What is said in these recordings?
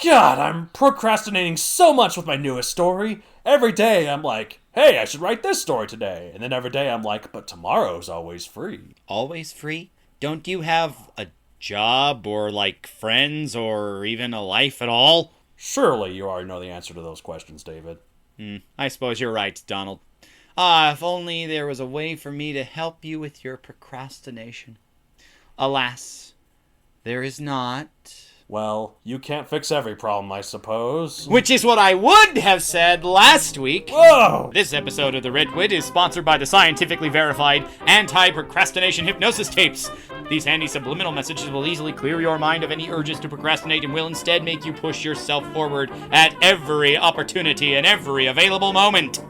God, I'm procrastinating so much with my newest story. Every day I'm like, hey, I should write this story today. And then every day I'm like, but tomorrow's always free. Always free? Don't you have a job or, friends or even a life at all? Surely you already know the answer to those questions, David. I suppose you're right, Donald. Ah, if only there was a way for me to help you with your procrastination. Alas, there is not. Well, you can't fix every problem, I suppose. Which is what I would have said last week. Whoa! This episode of The Writ Wit is sponsored by the scientifically verified anti-procrastination hypnosis tapes. These handy subliminal messages will easily clear your mind of any urges to procrastinate and will instead make you push yourself forward at every opportunity and every available moment.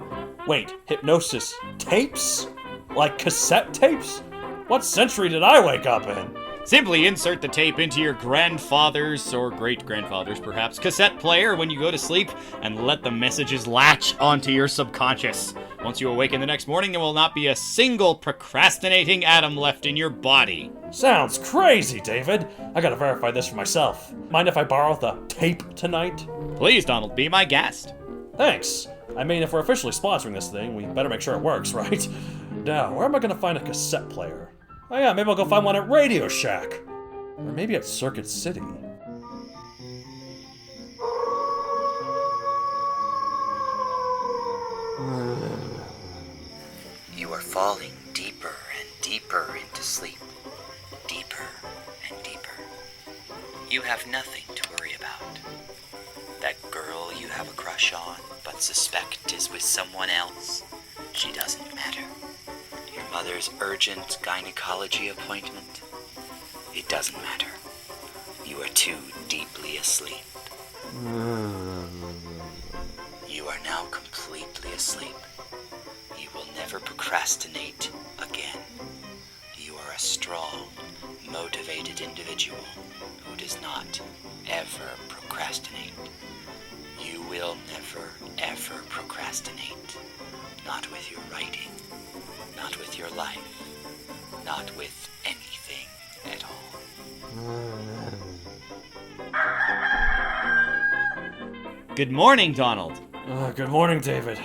Wait, hypnosis tapes? Like cassette tapes? What century did I wake up in? Simply insert the tape into your grandfather's, or great-grandfather's perhaps, cassette player when you go to sleep and let the messages latch onto your subconscious. Once you awaken the next morning, there will not be a single procrastinating atom left in your body. Sounds crazy, David. I gotta verify this for myself. Mind if I borrow the tape tonight? Please, Donald, be my guest. Thanks. I mean, if we're officially sponsoring this thing, we better make sure it works, right? Now, where am I gonna find a cassette player? Oh yeah, maybe I'll go find one at Radio Shack. Or maybe at Circuit City. You are falling deeper and deeper into sleep. Deeper and deeper. You have nothing to worry about. That girl you have a crush on, but suspect is with someone else, she doesn't matter. Your mother's urgent gynecology appointment, it doesn't matter. You are too deeply asleep. You are now completely asleep. You will never procrastinate again. You are a strong, motivated individual who does not ever procrastinate. You will never, ever procrastinate. Not with your writing, not with your life, not with anything at all. Good morning, Donald. Good morning, David.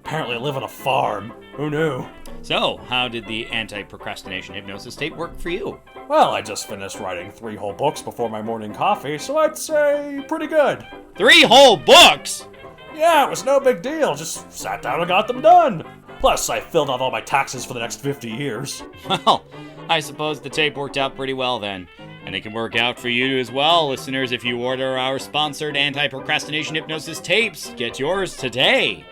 Apparently I live on a farm. Who knew? So, how did the anti-procrastination hypnosis tape work for you? Well, I just finished writing 3 whole books before my morning coffee, so I'd say pretty good. 3 whole books?! Yeah, it was no big deal. Just sat down and got them done. Plus, I filled out all my taxes for the next 50 years. Well, I suppose the tape worked out pretty well then. And it can work out for you as well, listeners, if you order our sponsored anti-procrastination hypnosis tapes. Get yours today.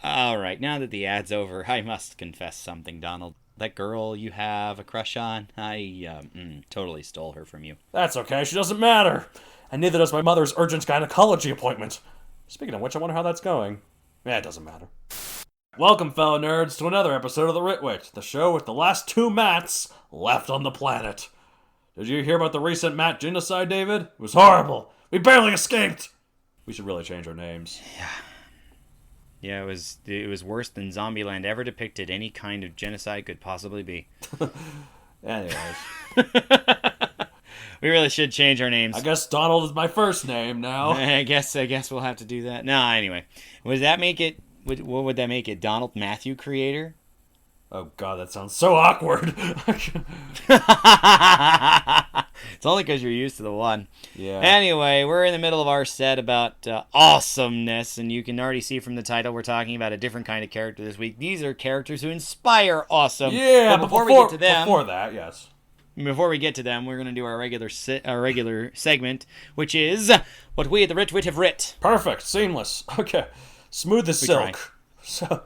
Alright, now that the ad's over, I must confess something, Donald. That girl you have a crush on, I totally stole her from you. That's okay, she doesn't matter. And neither does my mother's urgent gynecology appointment. Speaking of which, I wonder how that's going. Yeah, it doesn't matter. Welcome, fellow nerds, to another episode of The Writ Wit, the show with the last 2 Matts left on the planet. Did you hear about the recent Matt genocide, David? It was horrible. We barely escaped. We should really change our names. Yeah, it was worse than Zombieland ever depicted any kind of genocide could possibly be. Anyways. We really should change our names. I guess Donald is my first name now. I guess we'll have to do that. No, anyway. What would that make it? Donald Matthew Creator? Oh god, that sounds so awkward. It's only because you're used to the one. Yeah. Anyway, we're in the middle of our set about awesomeness, and you can already see from the title we're talking about a different kind of character this week. These are characters who inspire awesome. Yeah, but before we get to them, before that, yes. Before we get to them, we're going to do our regular segment, which is what we at the Writ Wit have writ. Perfect, seamless. Okay, smooth as silk. So.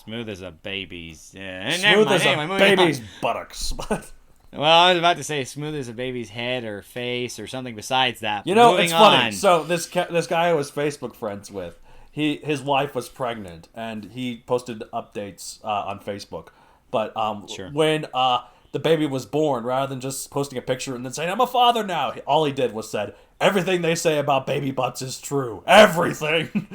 Smooth as a baby's. Smooth as a baby's buttocks. Well, I was about to say smooth as a baby's head or face or something besides that. You know, it's funny. So this guy I was Facebook friends with, his wife was pregnant, and he posted updates on Facebook. But sure. When the baby was born, rather than just posting a picture and then saying, "I'm a father now," all he did was said, "Everything they say about baby butts is true. Everything."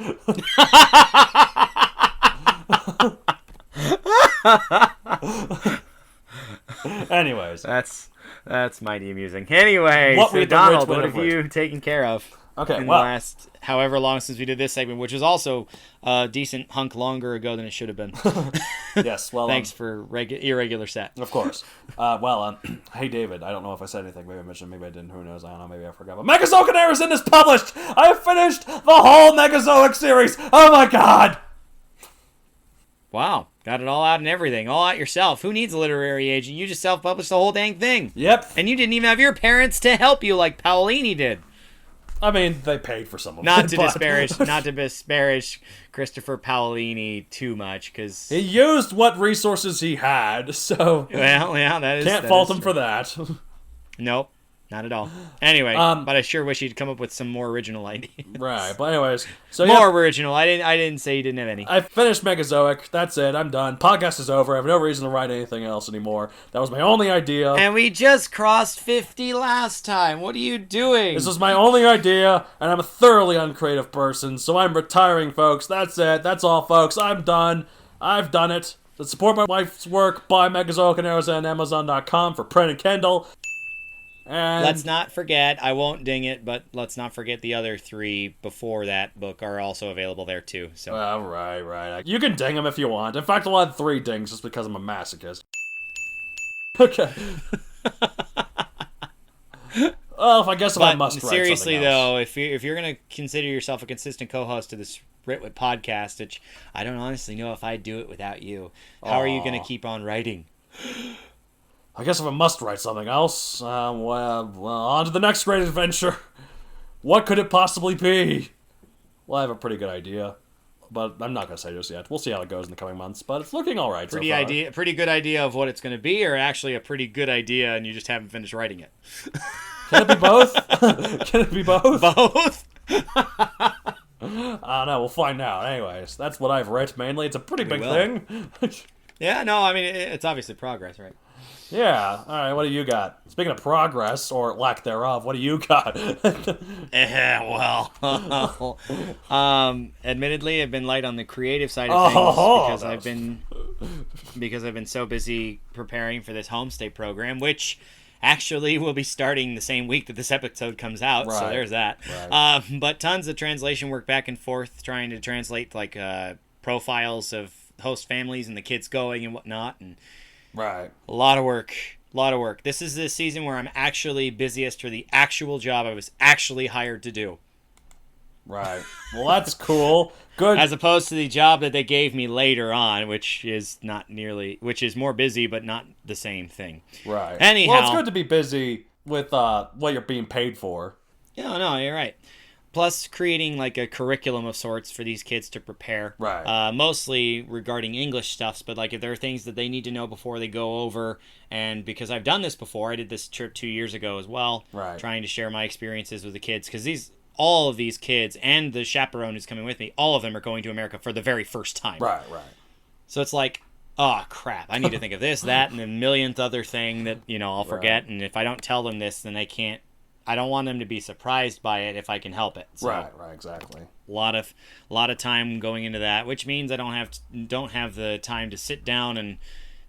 Anyways, that's That's mighty amusing. Anyway, What so we the Donald, rich what win have of you taken care of Okay, in well. the last however long since we did this segment, which is also a decent hunk longer ago than it should have been. Yes, well, Thanks for irregular set. of course. Hey David, I don't know if I said anything. Maybe I mentioned, maybe I didn't. Who knows? I don't know. Maybe I forgot. But Megazoic and Arison is published. I have finished the whole Megazoic series. Oh my god! Wow, got it all out and everything, all out yourself. Who needs a literary agent? You just self-published the whole dang thing. Yep. And you didn't even have your parents to help you like Paolini did. I mean, they paid for some of Not it. to disparage Christopher Paolini too much, because He used what resources he had, so well, yeah, that is can't fault him for that. Nope, not at all. Anyway, but I sure wish he'd come up with some more original ideas. Right, but anyways, so More original. I didn't say he didn't have any. I finished Megazoic. That's it. I'm done. Podcast is over. I have no reason to write anything else anymore. That was my only idea. And we just crossed 50 last time. What are you doing? This was my only idea, and I'm a thoroughly uncreative person, so I'm retiring, folks. That's it. That's all, folks. I'm done. I've done it. To support my wife's work, buy Megazoic and Arrows on Amazon.com for print and Kindle. And Let's not forget, I won't ding it, but let's not forget the other 3 before that book are also available there too. So right. You can ding them if you want. In fact, I'll add 3 dings just because I'm a masochist. Okay. Well, if I must write seriously something else. though, if you're gonna consider yourself a consistent co-host to this Ritwit podcast, which I don't honestly know if I'd do it without you, how are you gonna keep on writing? I guess if I must write something else, well, on to the next great adventure. What could it possibly be? Well, I have a pretty good idea, but I'm not going to say just yet. We'll see how it goes in the coming months, but it's looking all right so far. Pretty good idea of what it's going to be, or actually a pretty good idea and you just haven't finished writing it? Can it be both? Can it be both? Both? I don't know. We'll find out. Anyways, that's what I've read mainly. It's a pretty big thing. Yeah, no, I mean, it's obviously progress, right? Yeah. All right, what do you got? Speaking of progress, or lack thereof, what do you got? Admittedly, I've been light on the creative side of things because I've been so busy preparing for this homestay program, which actually will be starting the same week that this episode comes out. Right. So there's that. Right. But tons of translation work back and forth, trying to translate like profiles of host families and the kids going and whatnot, and right. A lot of work. This is the season where I'm actually busiest for the actual job I was actually hired to do. Right. Well, that's cool. Good. As opposed to the job that they gave me later on, which is more busy, but not the same thing. Right. Anyhow. Well, it's good to be busy with what you're being paid for. Yeah, no, you're right. Plus, creating like a curriculum of sorts for these kids to prepare. Right. Mostly regarding English stuffs, but like if there are things that they need to know before they go over, and because I've done this before, I did this trip 2 years ago as well. Right. Trying to share my experiences with the kids, because all of these kids and the chaperone who's coming with me, all of them are going to America for the very first time. Right. So it's like, oh crap, I need to think of this, that, and the millionth other thing that I'll forget, and if I don't tell them this, then they can't. I don't want them to be surprised by it if I can help it. So right, exactly. A lot of time going into that, which means I don't have the time to sit down and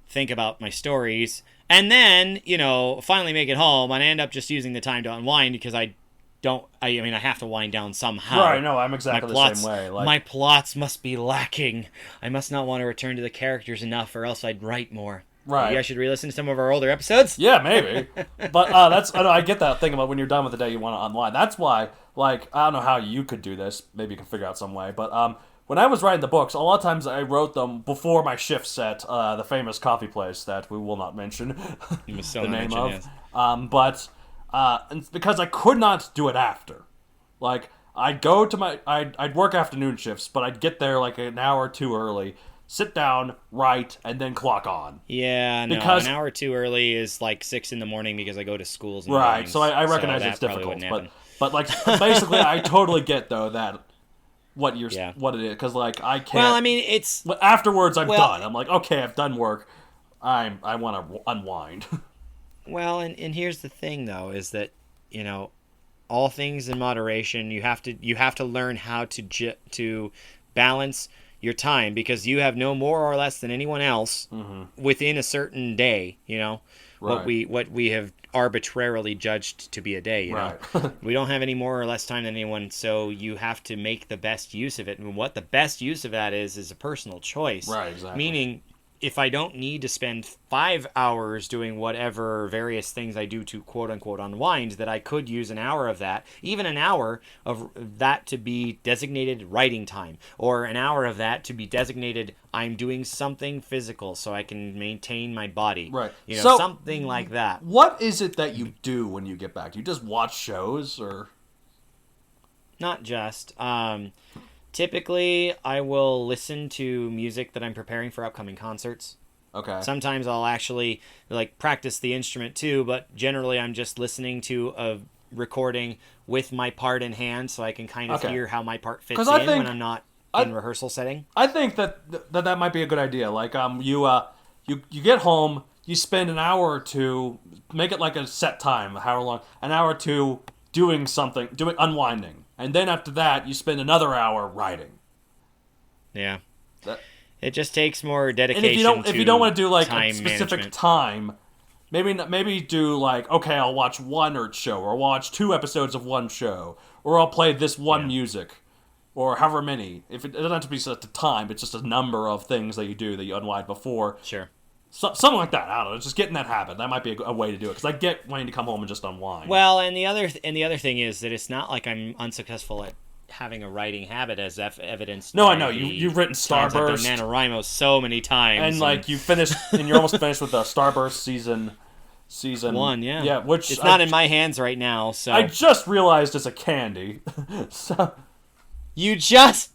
think about my stories, and then finally make it home, and I end up just using the time to unwind because I have to wind down somehow. Right, no, I'm exactly the same way. My plots must be lacking. I must not want to return to the characters enough, or else I'd write more. Right. Maybe I should re-listen to some of our older episodes. Yeah, maybe. But I get that thing about when you're done with the day, you want to unwind. That's why, I don't know how you could do this. Maybe you can figure out some way. But when I was writing the books, a lot of times I wrote them before my shifts at the famous coffee place that we will not mention the name of. Yes. But it's because I could not do it after. I'd go to I'd work afternoon shifts, but I'd get there like an hour or two early. Sit down, write, and then clock on. Yeah, because an hour too early is like 6 a.m. because I go to schools. In the mornings, so I recognize it's difficult, but basically I totally get though that what it is, because I can't. Well, I mean it's afterwards I'm done. I'm like, okay, I've done work. I want to unwind. Well, and here's the thing though, is that all things in moderation. You have to learn how to balance your time, because you have no more or less than anyone else within a certain day, what we have arbitrarily judged to be a day. You know, we don't have any more or less time than anyone, so you have to make the best use of it. And what the best use of that is a personal choice. Right, exactly. Meaning, if I don't need to spend 5 hours doing whatever various things I do to quote-unquote unwind, that I could use an hour of that, even an hour of that to be designated writing time, or an hour of that to be designated I'm doing something physical so I can maintain my body. Right. You know, so, something like that. What is it that you do when you get back? Do you just watch shows, or...? Not just. Typically, I will listen to music that I'm preparing for upcoming concerts. Okay. Sometimes I'll actually practice the instrument too, but generally I'm just listening to a recording with my part in hand, so I can kind of hear how my part fits in when I'm not in rehearsal setting. I think that might be a good idea. Like you get home, you spend an hour or two, make it like a set time, however long, an hour or two doing unwinding. And then after that, you spend another hour writing. Yeah. It just takes more dedication. And if you don't want to do like a specific time, maybe do like, okay, I'll watch one nerd show, or watch 2 episodes of one show, or I'll play this one music, or however many. If it doesn't have to be set to time, it's just a number of things that you do that you unwind before. Sure. Something like that. I don't know. Just get in that habit. That might be a way to do it. Because I get wanting to come home and just unwind. Well, and the other thing is that it's not like I'm unsuccessful at having a writing habit, as evidenced. No, I know. You've written Starburst, NaNoWriMo so many times, and you finished, and you're almost finished with the Starburst season 1. Yeah, yeah. Which it's not in my hands right now. So I just realized it's a candy. So you just.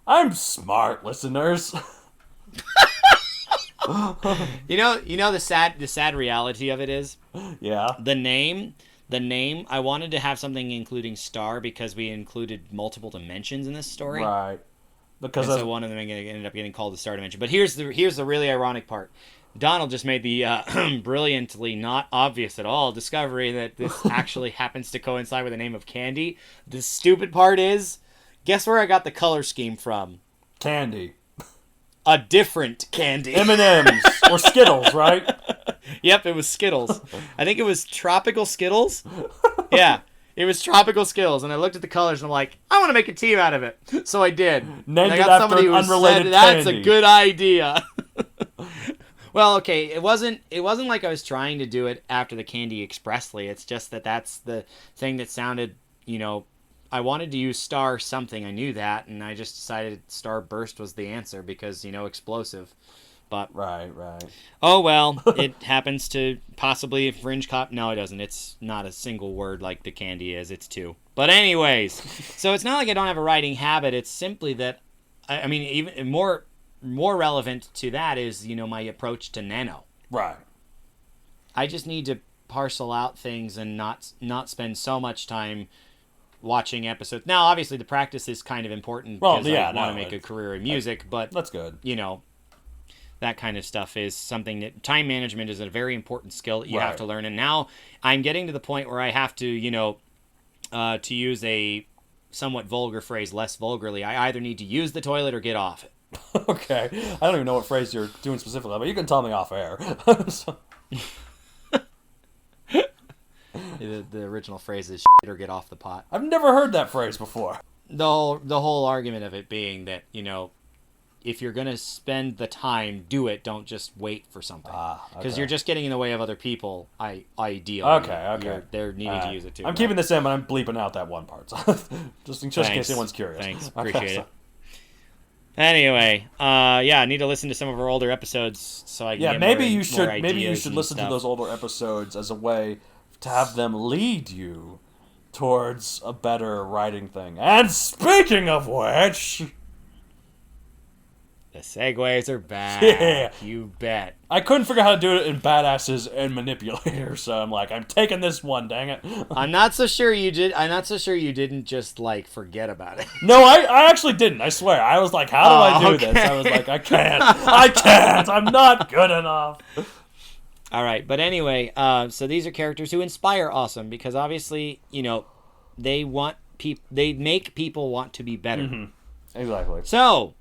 I'm smart, listeners. You know the sad reality of it is, yeah, the name. I wanted to have something including star because we included multiple dimensions in this story. Right. Because so one of them ended up getting called the star dimension. But here's the really ironic part. Donald just made the brilliantly not obvious at all discovery that this actually happens to coincide with the name of candy. The stupid part is, guess where I got the color scheme from? Candy. A different candy. M&M's or Skittles, right? Yep, it was Skittles. I think it was tropical Skittles. Yeah, it was tropical Skittles, and I looked at the colors and I'm like, I want to make a team out of it. So I did. Named it after an unrelated candy. That's a good idea. Well, okay, it wasn't like I was trying to do it after the candy expressly. It's just that's the thing that sounded, I wanted to use star something. I knew that, and I just decided Starburst was the answer because, explosive. But right. Oh well, it happens to possibly fringe cop. No, it doesn't. It's not a single word like the candy is. It's 2. But anyways, so it's not like I don't have a writing habit. It's simply that, I mean, even more relevant to that is my approach to Nano. Right. I just need to parcel out things and not spend so much time watching episodes. Now, obviously, the practice is kind of important because I want to make a career in music, but that's good. That kind of stuff is something that time management is a very important skill that you have to learn. And now I'm getting to the point where I have to, to use a somewhat vulgar phrase less vulgarly, I either need to use the toilet or get off it. Okay. I don't even know what phrase you're doing specifically, but you can tell me off air. So. The original phrase is shit or get off the pot. I've never heard that phrase before. The whole argument of it being that, if you're going to spend the time, do it. Don't just wait for something. Because you're just getting in the way of other people, ideally. Okay. They're needing to use it too. I'm keeping this in, but I'm bleeping out that one part. So just in case anyone's curious. Thanks. Appreciate it. Anyway, I need to listen to some of our older episodes so I can get maybe more you should ideas listen and to those older episodes as a way to have them lead you towards a better writing thing. And speaking of which, the segues are back. Yeah. You bet. I couldn't figure out how to do it in Badasses and Manipulators, so I'm like, I'm taking this one, dang it. I'm not so sure you did. I'm not so sure you didn't just, forget about it. No, I actually didn't, I swear. I was like, how do I do this? I was like, I can't. I'm not good enough. All right, but anyway, so these are characters who inspire Awesome because obviously, they make people want to be better. Mm-hmm. Exactly. So,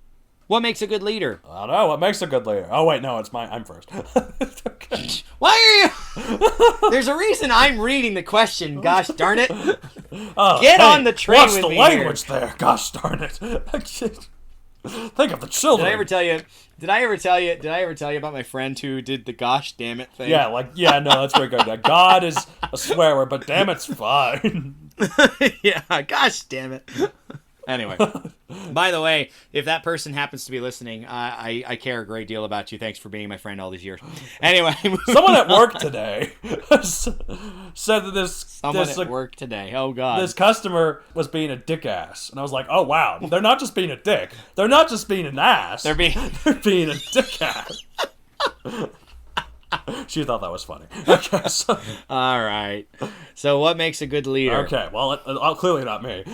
What makes a good leader? I don't know. What makes a good leader? Oh, wait, no, I'm first. Okay. Why are you? There's a reason I'm reading the question. Gosh darn it! Oh, Get on the train what's with the me language there? Gosh darn it! Think of the children. Did I ever tell you? Did I ever tell you about my friend who did the gosh damn it thing? Yeah, no, that's very good. God is a swear word, but damn it's fine. Yeah, gosh damn it. Anyway, by the way, if that person happens to be listening, I care a great deal about you. Thanks for being my friend all these years. Anyway, someone at work today said that at work today. Oh God, this customer was being a dick ass, and I was like, oh wow, they're not just being a dick, they're not just being an ass, they're being a dick ass. She thought that was funny. Okay, so. All right. So what makes a good leader? Okay, well, clearly not me.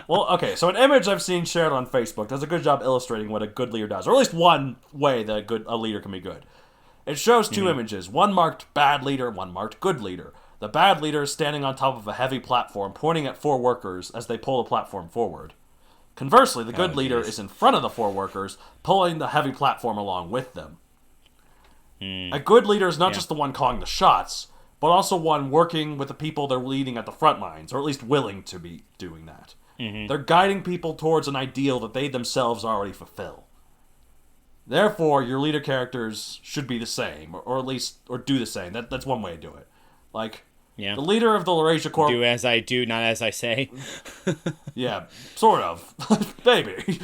Well, okay, so an image I've seen shared on Facebook does a good job illustrating what a good leader does, or at least one way that a leader can be good. It shows two images, one marked bad leader, one marked good leader. The bad leader is standing on top of a heavy platform, pointing at 4 workers as they pull the platform forward. Conversely, the good leader is in front of the 4 workers, pulling the heavy platform along with them. A good leader is not just the one calling the shots, but also one working with the people they're leading at the front lines, or at least willing to be doing that. They're guiding people towards an ideal that they themselves already fulfill. Therefore, your leader characters should be the same, or at least do the same. That's one way to do it. Like, the leader of the Laurasia Corp... Do as I do, not as I say. Yeah, sort of. Maybe.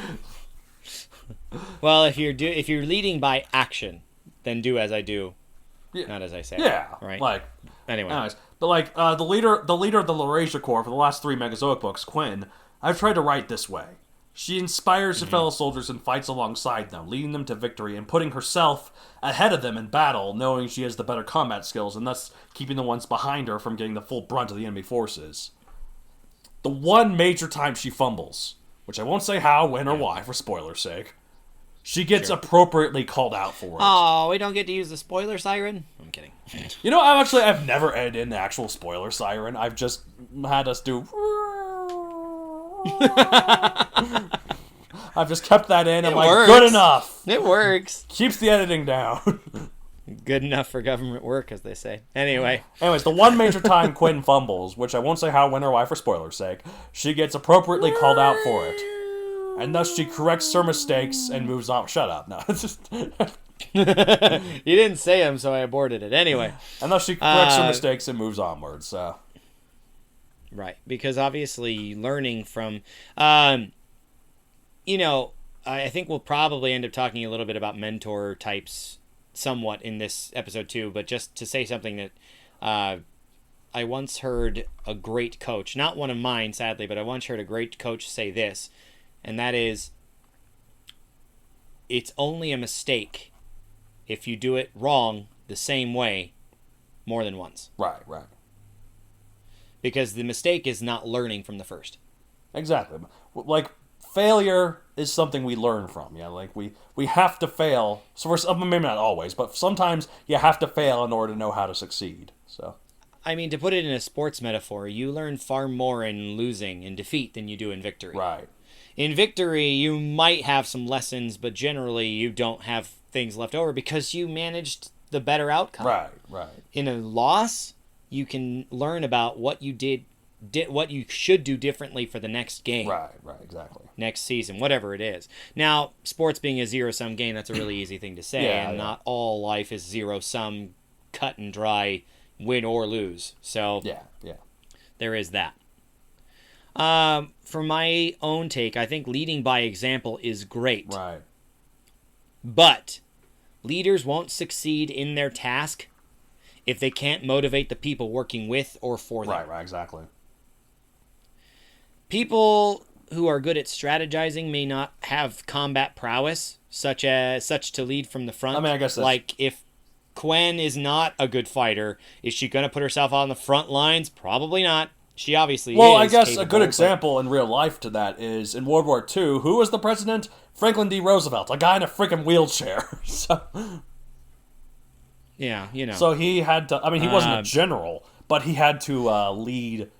Well, if you're leading by action, then do as I do, not as I say. Yeah, right. Like, anyway, but like the leader of the Laurasia Corps for the last 3 Megazoic books, Quinn, I've tried to write this way. She inspires her fellow soldiers and fights alongside them, leading them to victory and putting herself ahead of them in battle, knowing she has the better combat skills and thus keeping the ones behind her from getting the full brunt of the enemy forces. The one major time she fumbles, which I won't say how, when, or why for spoiler's sake, she gets appropriately called out for it. Oh, we don't get to use the spoiler siren? I'm kidding. You know, I've never edited in the actual spoiler siren. I've just had us do... I've just kept that in. I'm like, works. Good enough. It works. Keeps the editing down. Good enough for government work, as they say. Anyways, the one major time Quinn fumbles, which I won't say how, when, or why for spoiler's sake, she gets appropriately called out for it. And thus she corrects her mistakes and moves on. Shut up. No, it's just... You didn't say them, so I aborted it. Anyway. And thus she corrects her mistakes and moves onwards, so... Right, because obviously learning from... you know, I think we'll probably end up talking a little bit about mentor types somewhat in this episode too, but just to say something that I once heard a great coach, not one of mine sadly, but I once heard a great coach say this, and that is, it's only a mistake if you do it wrong the same way more than once. Right. Because the mistake is not learning from the first. Exactly. Like, failure is something we learn from. Yeah, like we have to fail. So maybe not always, but sometimes you have to fail in order to know how to succeed. So, I mean, to put it in a sports metaphor, you learn far more in losing and defeat than you do in victory. Right. In victory, you might have some lessons, but generally you don't have things left over because you managed the better outcome. Right. In a loss, you can learn about what you did what you should do differently for the next game. Right, exactly. Next season, whatever it is. Now, sports being a zero-sum game, that's a really easy thing to say, not all life is zero-sum, cut and dry, win or lose. So, yeah. There is that. For my own take, I think leading by example is great. Right. But leaders won't succeed in their task if they can't motivate the people working with or for them. Right, exactly. People who are good at strategizing may not have combat prowess, such to lead from the front. I mean, I guess that's... Like, if Quen is not a good fighter, is she going to put herself on the front lines? Probably not. She obviously is. Well, I guess capable, a good example in real life to that is in World War II, who was the president? Franklin D. Roosevelt, a guy in a freaking wheelchair. So, yeah, you know. So he had to, I mean, he wasn't a general, but he had to lead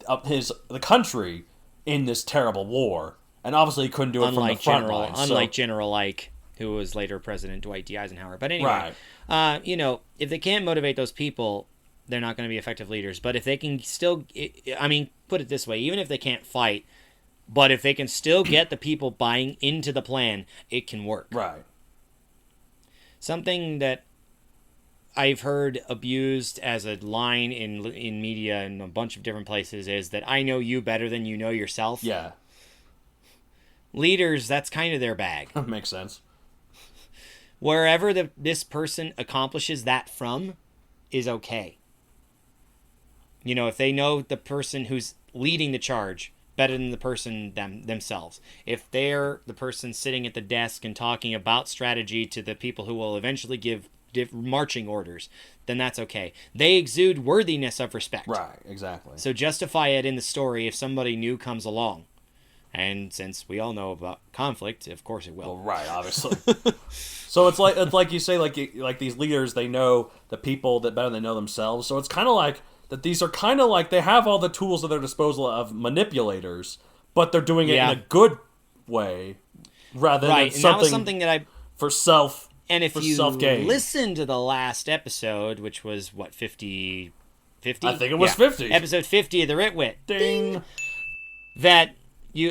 the country in this terrible war. And obviously he couldn't do it from the front lines. Unlike General Ike, who was later President Dwight D. Eisenhower. But anyway, if they can't motivate those people, they're not going to be effective leaders. But if they can still, put it this way, even if they can't fight, but if they can still get the people buying into the plan, it can work. Right. Something that I've heard abused as a line in media in a bunch of different places is that I know you better than you know yourself. Yeah. Leaders, that's kind of their bag. Makes sense. Wherever this person accomplishes that from is okay. If they know the person who's leading the charge better than the person themselves. If they're the person sitting at the desk and talking about strategy to the people who will eventually give marching orders, then that's okay. They exude worthiness of respect. Right, exactly. So justify it in the story if somebody new comes along. And since we all know about conflict, of course it will. Well, right, obviously. So it's like you say, like these leaders, they know the people that better than they know themselves. So it's kind of like that. These are kind of like they have all the tools at their disposal of manipulators, but they're doing it in a good way rather than and that was something that I for self. And if you self-gain. listen to the last episode, which was 50? I think it was 50. Episode 50 of the Ritwit. Ding. That.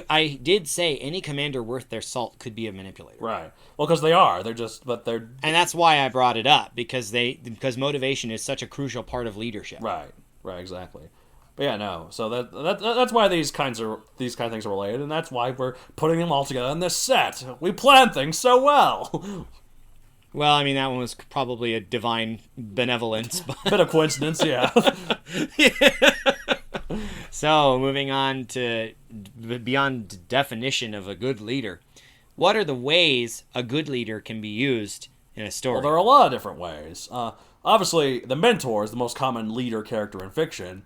I did say any commander worth their salt could be a manipulator. Right. Well, because they are. They're. And that's why I brought it up, because motivation is such a crucial part of leadership. Right. Right. Exactly. But yeah, no. So that's why these kinds of things are related, and that's why we're putting them all together in this set. We plan things so well. Well, that one was probably a divine benevolence. Bit of coincidence, yeah. So, moving on to beyond definition of a good leader. What are the ways a good leader can be used in a story? Well, there are a lot of different ways. Obviously, the mentor is the most common leader character in fiction,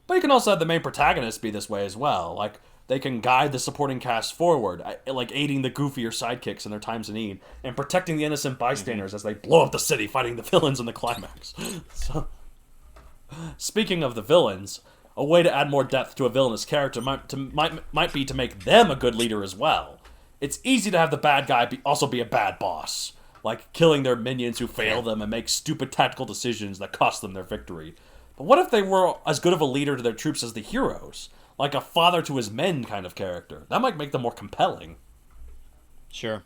but you can also have the main protagonist be this way as well. Like, they can guide the supporting cast forward, like aiding the goofier sidekicks in their times of need, and protecting the innocent bystanders as they blow up the city fighting the villains in the climax. So, speaking of the villains, a way to add more depth to a villainous character might be to make them a good leader as well. It's easy to have the bad guy also be a bad boss, like killing their minions who fail them and make stupid tactical decisions that cost them their victory. But what if they were as good of a leader to their troops as the heroes? Like a father to his men kind of character. That might make them more compelling. Sure.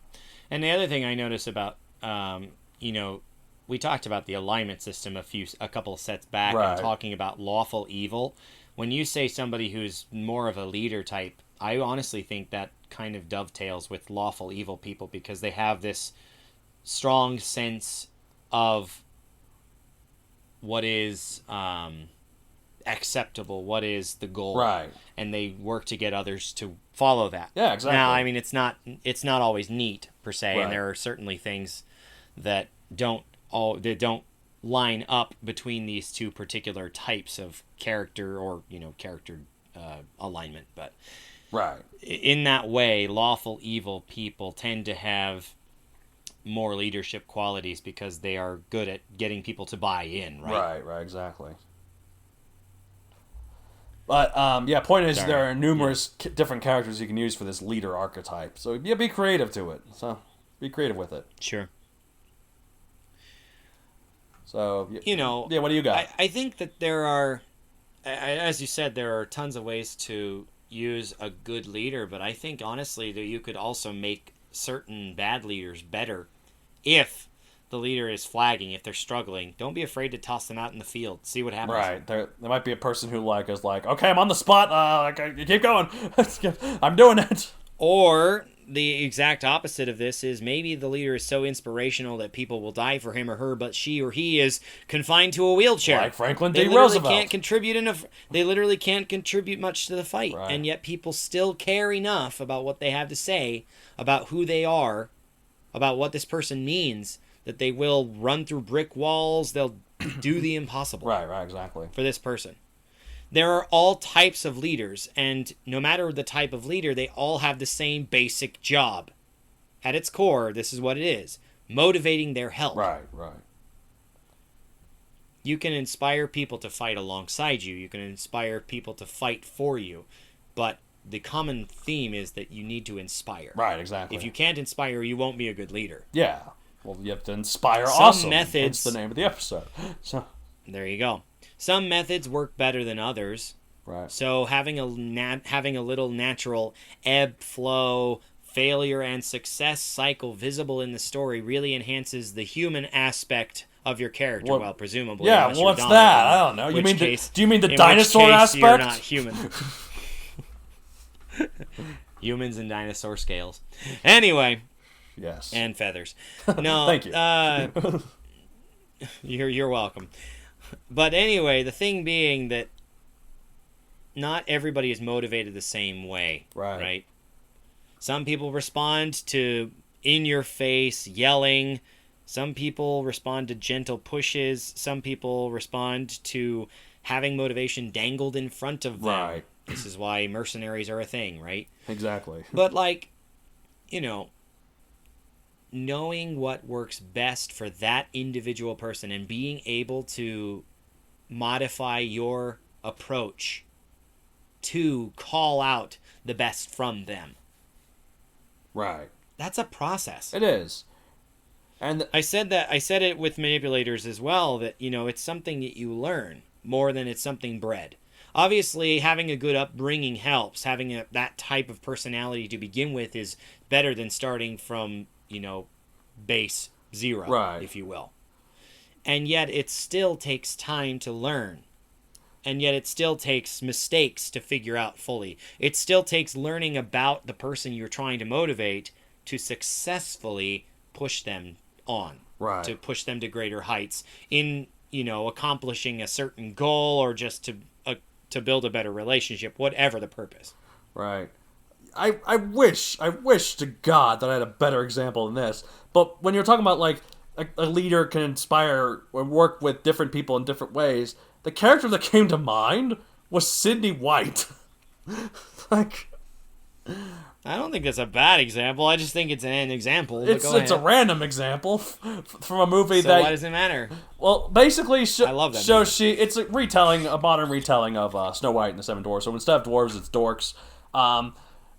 And the other thing I noticed about, we talked about the alignment system a couple of sets back, right, and talking about lawful evil. When you say somebody who's more of a leader type, I honestly think that kind of dovetails with lawful evil people, because they have this strong sense of what is acceptable, what is the goal, right, and they work to get others to follow that. Yeah, exactly. Now, it's not always neat per se, right, and there are certainly things that don't line up between these two particular types of character or character alignment. But right, in that way, lawful evil people tend to have more leadership qualities because they are good at getting people to buy in. Right, exactly. But point is, there are numerous different characters you can use for this leader archetype. So be creative to it. So be creative with it. Sure. So, what do you got? I think that there are, as you said, there are tons of ways to use a good leader, but I think, honestly, that you could also make certain bad leaders better if the leader is flagging, if they're struggling. Don't be afraid to toss them out in the field. See what happens. Right. There might be a person who is like, okay, I'm on the spot. Keep going. I'm doing it. Or the exact opposite of this is maybe the leader is so inspirational that people will die for him or her, but she or he is confined to a wheelchair. Like Franklin D. Roosevelt. They literally can't contribute much to the fight, right, and yet people still care enough about what they have to say, about who they are, about what this person means, that they will run through brick walls. They'll do the impossible. Right, exactly. For this person. There are all types of leaders, and no matter the type of leader, they all have the same basic job. At its core, this is what it is. Motivating their help. Right. You can inspire people to fight alongside you. You can inspire people to fight for you. But the common theme is that you need to inspire. Right, exactly. If you can't inspire, you won't be a good leader. Yeah. Well, you have to inspire Some awesome. methods... That's the name of the episode. So there you go. Some methods work better than others. Right. So having a little natural ebb, flow, failure, and success cycle visible in the story really enhances the human aspect of your character. Well, presumably. Yeah, what's that? I don't know. Do you mean the dinosaur aspect? You're not human. Humans and dinosaur scales. Anyway. Yes. And feathers. No. Thank you. You're welcome. But anyway, the thing being that not everybody is motivated the same way. Right? Some people respond to in-your-face yelling. Some people respond to gentle pushes. Some people respond to having motivation dangled in front of them. Right. This is why mercenaries are a thing, right? Exactly. But, like, you know, knowing what works best for that individual person and being able to modify your approach to call out the best from them. Right. That's a process. It is. And I said it with manipulators as well, that, you know, it's something that you learn more than it's something bred. Obviously, having a good upbringing helps. Having that type of personality to begin with is better than starting from, you know, base zero, right, if you will. And yet it still takes time to learn. And yet it still takes mistakes to figure out fully. It still takes learning about the person you're trying to motivate to successfully push them on. Right. To push them to greater heights in, you know, accomplishing a certain goal or just to build a better relationship, whatever the purpose. Right. I wish to God that I had a better example than this. But when you're talking about, like, a leader can inspire or work with different people in different ways, the character that came to mind was Sydney White. Like, I don't think that's a bad example. I just think it's an example. It's a random example from a movie so that... why does it matter? Well, basically, I love that movie. It's a modern retelling of Snow White and the Seven Dwarfs. So instead of dwarves, it's dorks.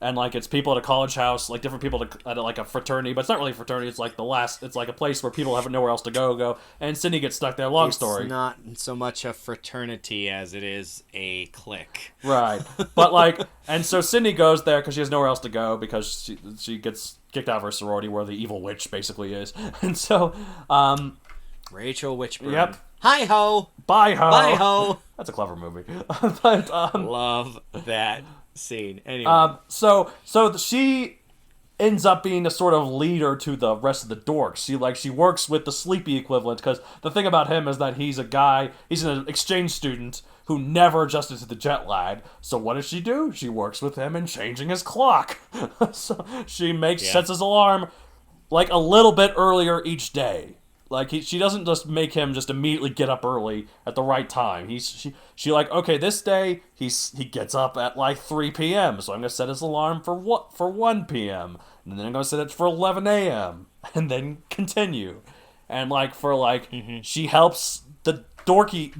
And, like, it's people at a college house, like, different people at, like, a fraternity. But it's not really a fraternity. It's, like, it's, like, a place where people have nowhere else to go. And Sydney gets stuck there. Long story. It's not so much a fraternity as it is a clique. Right. But, like, and so Sydney goes there because she has nowhere else to go because she gets kicked out of her sorority where the evil witch basically is. And so, Rachel Witchburn. Yep. Hi-ho! Bye-ho! Bye-ho! That's a clever movie. But, love that scene. Anyway. So she ends up being a sort of leader to the rest of the dorks. She works with the sleepy equivalent, because the thing about him is that he's an exchange student who never adjusted to the jet lag. So what does she do? She works with him in changing his clock. So she sets his alarm like a little bit earlier each day. Like, she doesn't just make him just immediately get up early at the right time. She like, okay, this day he gets up at like 3 p.m. So I'm gonna set his alarm for 1 p.m. and then I'm gonna set it for 11 a.m. and then continue. And like she helps the dopey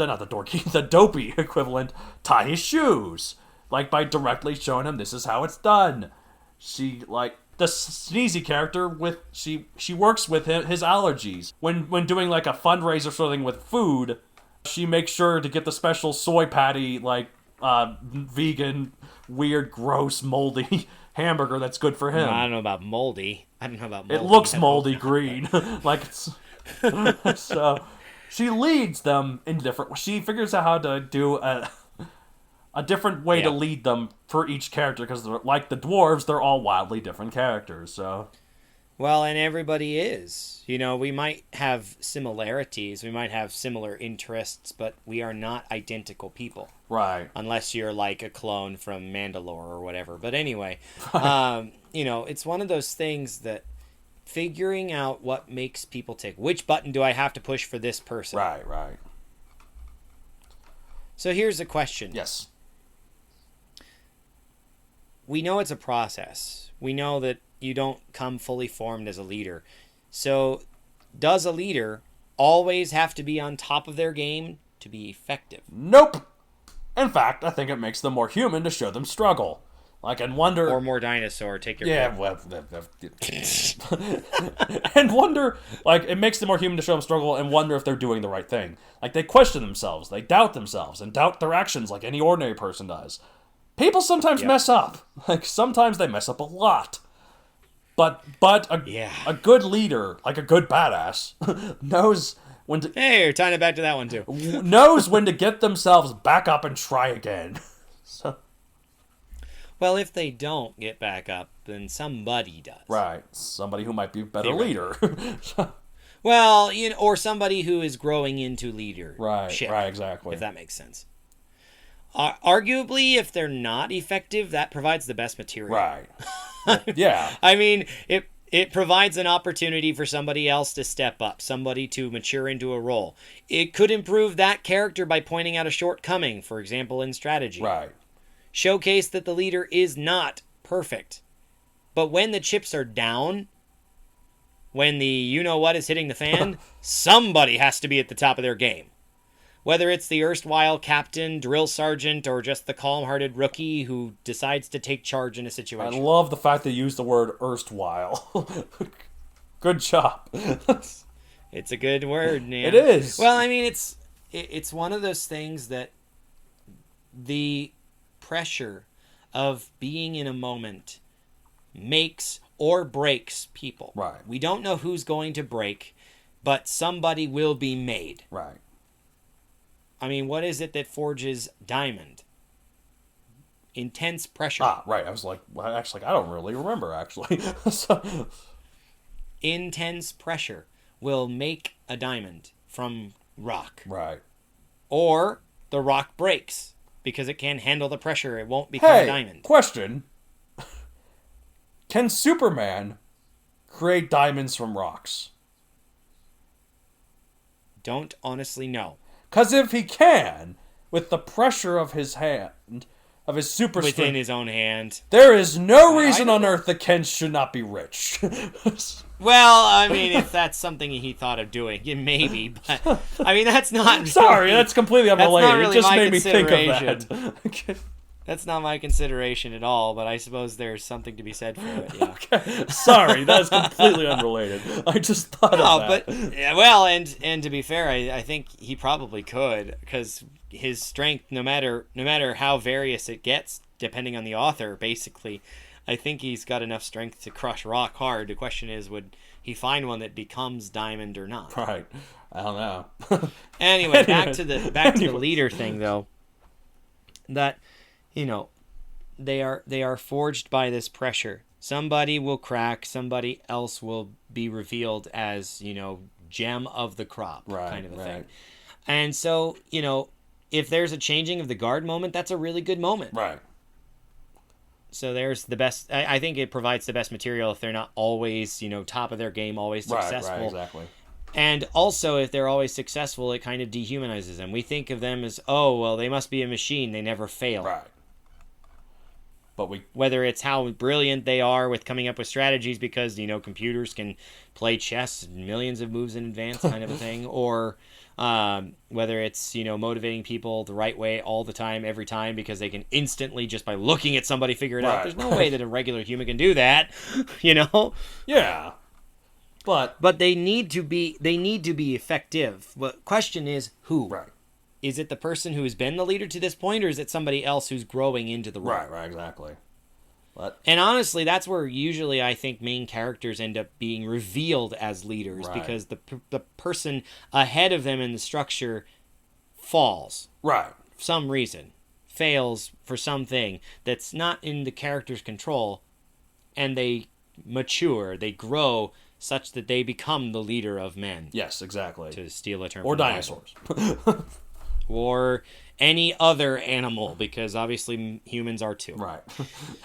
equivalent tie his shoes, like, by directly showing him this is how it's done. She, like, the sneezy character, she works with his allergies. When doing, like, a fundraiser or something with food, she makes sure to get the special soy patty, like, vegan, weird, gross, moldy hamburger that's good for him. I don't know about moldy. It looks moldy green. Like, it's... So, she leads them in different... She figures out how to do a different way to lead them for each character, because, like the dwarves, they're all wildly different characters, so... Well, and everybody is. You know, we might have similarities, we might have similar interests, but we are not identical people. Right. Unless you're like a clone from Mandalore or whatever. But anyway, you know, it's one of those things that figuring out what makes people tick. Which button do I have to push for this person? Right. So here's a question. Yes. We know it's a process. We know that you don't come fully formed as a leader. So does a leader always have to be on top of their game to be effective? Nope. In fact, I think it makes them more human to show them struggle. Like, and wonder... Or more dinosaur, take your Yeah, pick. well... and wonder... Like, it makes them more human to show them struggle and wonder if they're doing the right thing. Like, they question themselves, they doubt themselves, and doubt their actions like any ordinary person does. People sometimes mess up. Like, sometimes they mess up a lot. But a good leader, like a good badass, knows when to... Hey, you're tying it back to that one, too. knows when to get themselves back up and try again. So... Well, if they don't get back up, then somebody does. Right. Somebody who might be a better leader. Well, or somebody who is growing into leadership. Right, exactly. If that makes sense. Arguably, if they're not effective, that provides the best material. Right. Yeah. I mean, it provides an opportunity for somebody else to step up, somebody to mature into a role. It could improve that character by pointing out a shortcoming, for example, in strategy. Right. Showcase that the leader is not perfect. But when the chips are down, when the you-know-what is hitting the fan, somebody has to be at the top of their game. Whether it's the erstwhile captain, drill sergeant, or just the calm-hearted rookie who decides to take charge in a situation. I love the fact they use the word erstwhile. Good job. It's a good word, man. It is. Well, I mean, it's one of those things that the pressure of being in a moment makes or breaks people. Right. We don't know who's going to break, but somebody will be made. Right. I mean, what is it that forges diamond? Intense pressure. Ah, right. I was like, well, actually, I don't really remember, actually. So... Intense pressure will make a diamond from rock. Right. Or the rock breaks. Because it can't handle the pressure, it won't become a diamond. Question. Can Superman create diamonds from rocks? Don't honestly know. Because if he can, with the pressure of his hand, of his super Within strength, his own hand. there is no reason on earth that Ken should not be rich. Well, I mean, if that's something he thought of doing, yeah, maybe. But, I mean, that's not... Sorry, really, that's completely unrelated. That's not really it just my made me think of that. That's not my consideration at all, but I suppose there's something to be said for it, yeah. Okay. Sorry, that's completely unrelated. I just thought of that. But, yeah, well, and to be fair, I think he probably could, because his strength, no matter how various it gets, depending on the author, basically, I think he's got enough strength to crush rock hard. The question is, would he find one that becomes diamond or not? Right. I don't know. Anyway, back to the leader thing, though. That, they are forged by this pressure. Somebody will crack, somebody else will be revealed as, gem of the crop, kind of a thing. And so, if there's a changing of the guard moment, that's a really good moment. Right. So there's the best... I think it provides the best material if they're not always, top of their game, always successful. Right, exactly. And also, if they're always successful, it kind of dehumanizes them. We think of them as, oh, well, they must be a machine. They never fail. Right. But whether it's how brilliant they are with coming up with strategies because, computers can play chess millions of moves in advance kind of a thing, or whether it's, motivating people the right way all the time, every time, because they can instantly, just by looking at somebody, figure it out. There's no way that a regular human can do that, Yeah. But they need to be effective. The question is who? Right. Is it the person who has been the leader to this point, or is it somebody else who's growing into the role? Right, exactly. And honestly, that's where usually I think main characters end up being revealed as leaders, because the person ahead of them in the structure falls. Right. For some reason. Fails for something that's not in the character's control, and they mature, they grow, such that they become the leader of men. Yes, exactly. To steal a term or from the dinosaurs. Or any other animal, because obviously humans are too. Right.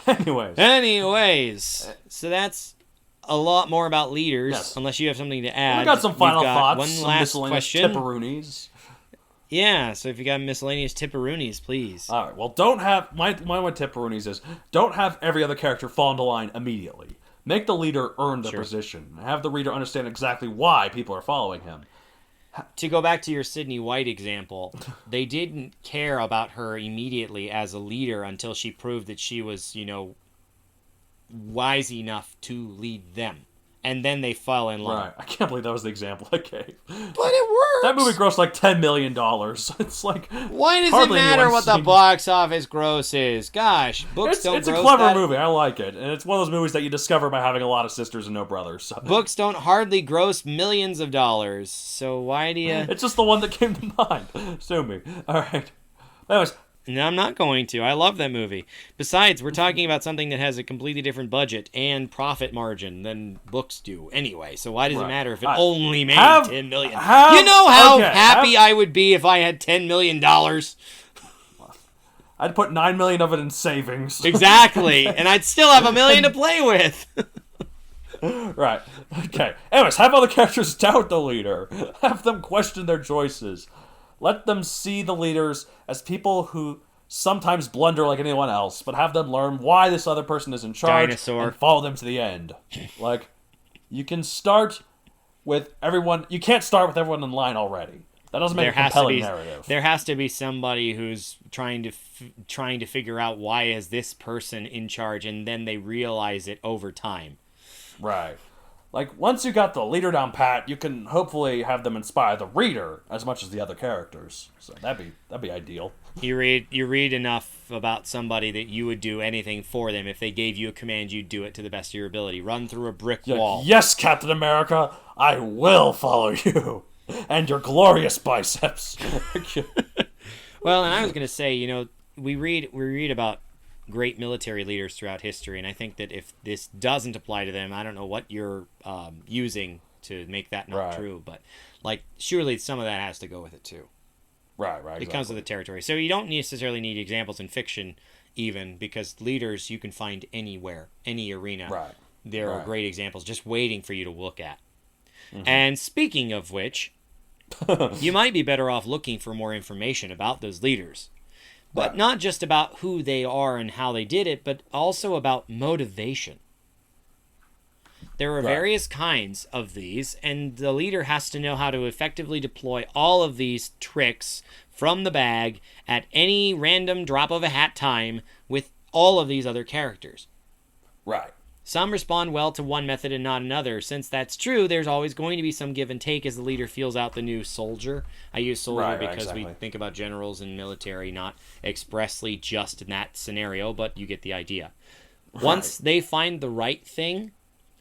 Anyways, so that's a lot more about leaders, yes. Unless you have something to add. We got some final thoughts, one some last question. Tipperoonies. Yeah, so if you got miscellaneous tipperoonies, please. All right, well, don't have... My tipperoonies is, don't have every other character fall into line immediately. Make the leader earn the position. Have the reader understand exactly why people are following him. to go back to your Sydney White example, they didn't care about her immediately as a leader until she proved that she was, wise enough to lead them. And then they fell in line. Right. I can't believe that was the example I gave. But it works! That movie grossed like $10 million. It's like... Why does it matter what the box office gross is? Gosh, books don't gross It's a clever that... movie. I like it. And it's one of those movies that you discover by having a lot of sisters and no brothers. So. Books don't hardly gross millions of dollars. So why do you... It's just the one that came to mind. Sue me. All right. Anyways... No, I'm not going to. I love that movie. Besides, we're talking about something that has a completely different budget and profit margin than books do anyway. So why does it matter if it only made $10 million? You know how happy I would be if I had $10 million? I'd put $9 million of it in savings. Exactly. And I'd still have $1 million to play with. Right. Okay. Anyways, have other characters doubt the leader. Have them question their choices. Let them see the leaders as people who sometimes blunder like anyone else, but have them learn why this other person is in charge and follow them to the end. Like, you can start with everyone... You can't start with everyone in line already. That doesn't make a compelling narrative. There has to be somebody who's trying to figure out why is this person in charge, and then they realize it over time. Right. Like, once you got the leader down pat, you can hopefully have them inspire the reader as much as the other characters. So that'd be ideal. You read enough about somebody that you would do anything for them. If they gave you a command, you'd do it to the best of your ability. Run through a brick wall. Like, yes, Captain America, I will follow you. And your glorious biceps. Well, and I was going to say, we read about great military leaders throughout history, and I think that if this doesn't apply to them, I don't know what you're using to make that not true, but surely some of that has to go with it too. Right. It comes with the territory. So you don't necessarily need examples in fiction, even, because leaders you can find anywhere, any arena. Right. There are great examples just waiting for you to look at. Mm-hmm. And speaking of which, you might be better off looking for more information about those leaders. But not just about who they are and how they did it, but also about motivation. There are various kinds of these, and the leader has to know how to effectively deploy all of these tricks from the bag at any random drop of a hat time with all of these other characters. Right. Some respond well to one method and not another. Since that's true, there's always going to be some give and take as the leader feels out the new soldier. I use soldier because we think about generals and military, not expressly just in that scenario, but you get the idea. Once they find the right thing,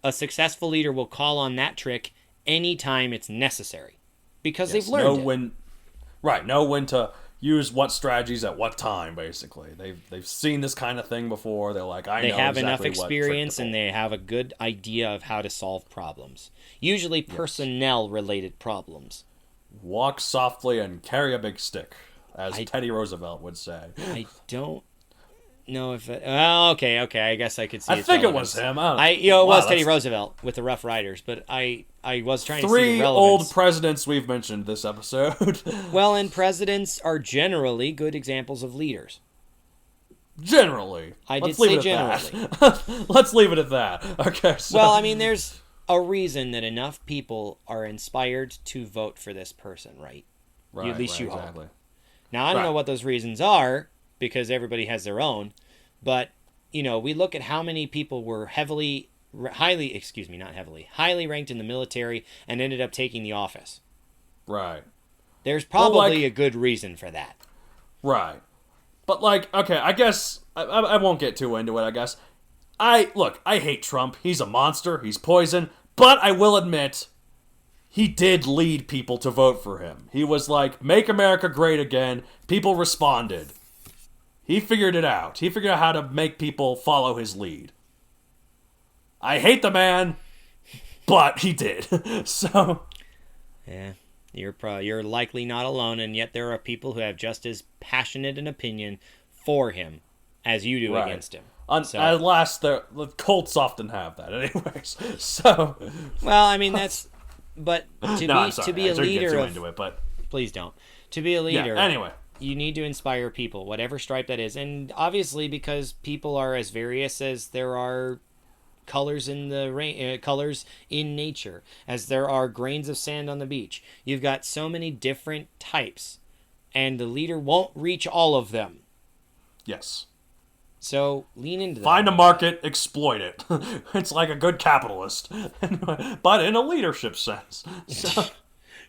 a successful leader will call on that trick anytime it's necessary. Because they've learned it. Know when to use what strategies at what time, basically. They've seen this kind of thing before. They're like, I know exactly what trick to pull. They have enough experience, and they have a good idea of how to solve problems. Usually personnel-related problems. Walk softly and carry a big stick, as Teddy Roosevelt would say. I don't know if it... Oh, okay, I guess I could see I think relevance. It was him. It was Teddy Roosevelt with the Rough Riders, but I was trying to see the relevance. 3 old presidents we've mentioned this episode. Well, and presidents are generally good examples of leaders. Generally. Let's say generally. Let's leave it at that. Okay. So. Well, I mean, there's a reason that enough people are inspired to vote for this person, right? At least you hope. Now, I don't know what those reasons are, because everybody has their own, but, we look at how many people were highly ranked in the military and ended up taking the office. Right. There's probably a good reason for that. Right. But, okay, I guess, I won't get too into it, I guess. I hate Trump. He's a monster. He's poison. But I will admit, he did lead people to vote for him. He was like, make America great again. People responded. He figured it out. He figured out how to make people follow his lead. I hate the man, but he did. So, yeah, you're likely not alone, and yet there are people who have just as passionate an opinion for him as you do against him. At last, the cults often have that, anyways. So, well, I mean but to be a leader into it, but please don't. To be a leader, anyway. You need to inspire people, whatever stripe that is. And obviously, because people are as various as there are colors in the colors in nature, as there are grains of sand on the beach. You've got so many different types, and the leader won't reach all of them. Yes. So lean into that. Find a market, exploit it. It's like a good capitalist, but in a leadership sense. So,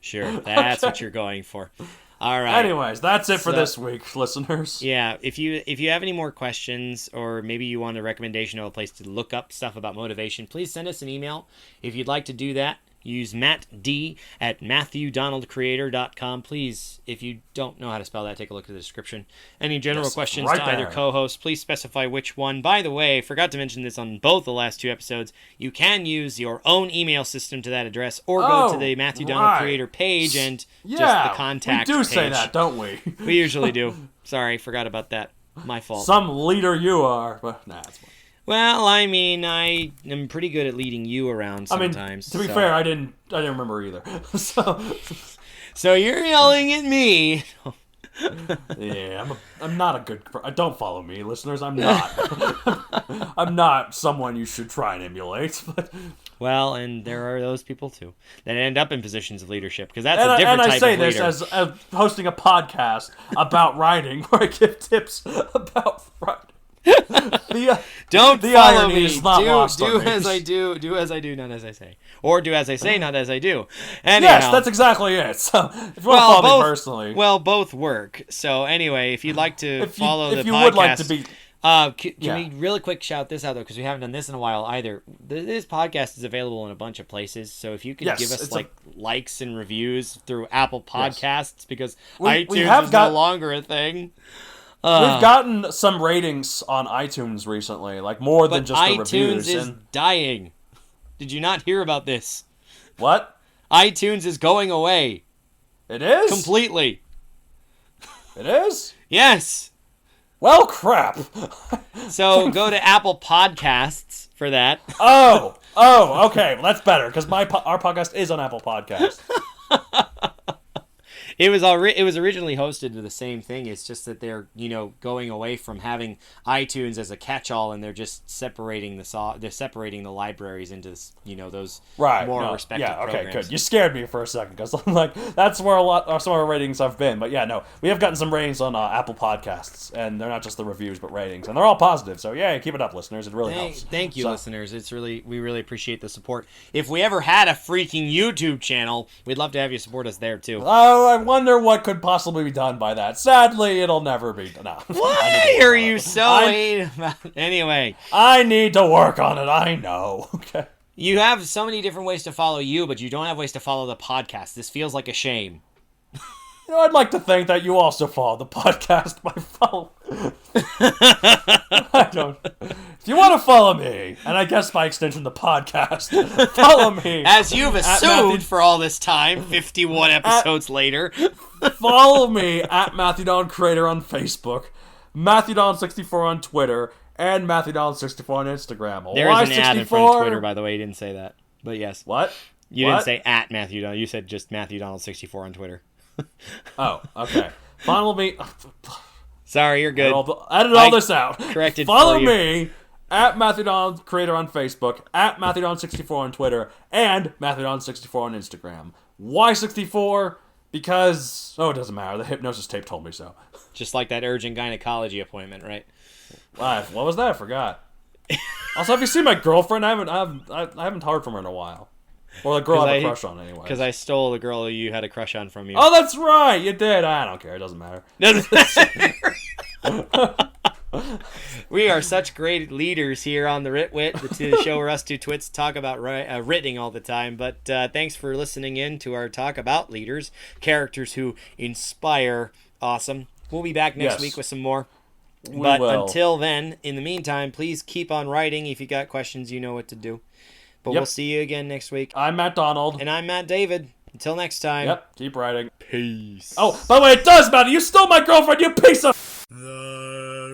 Sure, that's what you're going for. All right. anyways, that's it for this week, listeners. Yeah, if you have any more questions, or maybe you want a recommendation of a place to look up stuff about motivation, please send us an email. If you'd like to do that, use mattd@matthewdonaldcreator.com. Please, if you don't know how to spell that, take a look at the description. Any general questions right to either there. co-host, please specify which one. By the way, forgot to mention this on both the last 2 episodes. You can use your own email system to that address, or go to the Matthew Donald Creator page and just the contact we do page. say that, don't we? We usually do. Sorry, forgot about that. My fault. Some leader you are, but nah, it's fine. Well, I mean, I am pretty good at leading you around sometimes. I mean, to be fair, I didn't remember either. So you're yelling at me. Yeah, I'm not a good. Don't follow me, listeners. I'm not. I'm not someone you should try and emulate. But Well, and there are those people too that end up in positions of leadership, because that's a different type of leader. And I say this as hosting a podcast about writing, where I give tips about writing. Don't the follow irony me. is not lost do on me. as I do. Do as I do, not as I say. Or do as I say, not as I do. Anyhow, Yes, that's exactly it. So if you want to follow me personally, well, both work. So anyway, if you'd like to follow the podcast, if you would like to be. Can we really quick shout this out, though, because we haven't done this in a while either. This podcast is available in a bunch of places, so if you could give us likes and reviews through Apple Podcasts, because iTunes is no longer a thing. We've gotten some ratings on iTunes recently, like more than just the reviews. iTunes is dying. Did you not hear about this? What? iTunes is going away. It is? Completely. It is? Yes. Well, crap. So go to Apple Podcasts for that. Oh, okay. Well, that's better, because our podcast is on Apple Podcasts. It was originally hosted to the same thing. It's just that they're going away from having iTunes as a catch-all, and they're just separating the libraries into those more respected programs. Okay, good. You scared me for a second, because I'm like, that's where some of our ratings have been. But yeah, no, we have gotten some ratings on Apple Podcasts, and they're not just the reviews but ratings, and they're all positive. So yeah, keep it up, listeners. It really helps. Thank you, listeners. We really appreciate the support. If we ever had a freaking YouTube channel, we'd love to have you support us there too. Oh, I wonder what could possibly be done by that. Sadly, it'll never be done. No. Why are you so Anyway. I need to work on it, I know. Okay. You have so many different ways to follow you, but you don't have ways to follow the podcast. This feels like a shame. I'd like to think that you also follow the podcast by following. I don't. If you want to follow me, and I guess by extension the podcast, follow me. As you've assumed for all this time, 51 episodes later. Follow me at Matthew Donald Creator on Facebook, Matthew Donald64 on Twitter, and Matthew Donald64 on Instagram. There is an ad in front of Twitter, by the way. You didn't say that, but yes. What? You didn't say at Matthew Donald. You said just Matthew Donald64 on Twitter. Oh, okay. Follow me. Sorry, you're good. Edit all this out. Corrected. Follow me at Matthew Donald Creator on Facebook, at Matthew Donald64 on Twitter, and Matthew Donald64 on Instagram. Why 64? Because it doesn't matter. The hypnosis tape told me so. Just like that urgent gynecology appointment, right? What was that? I forgot. Also, have you seen my girlfriend? I haven't heard from her in a while. Or the girl I have a crush on, anyway. Because I stole the girl you had a crush on from you. Oh, that's right! You did! I don't care. It doesn't matter. We are such great leaders here on the Ritwit, the show where us two twits talk about writting all the time. But thanks for listening in to our talk about leaders, characters who inspire. Awesome. We'll be back next week with some more. But until then, in the meantime, please keep on writing. If you got questions, you know what to do. But we'll see you again next week. I'm Matt Donald. And I'm Matt David. Until next time. Yep, keep writing. Peace. Oh, by the way, it does matter. You stole my girlfriend, you piece of... The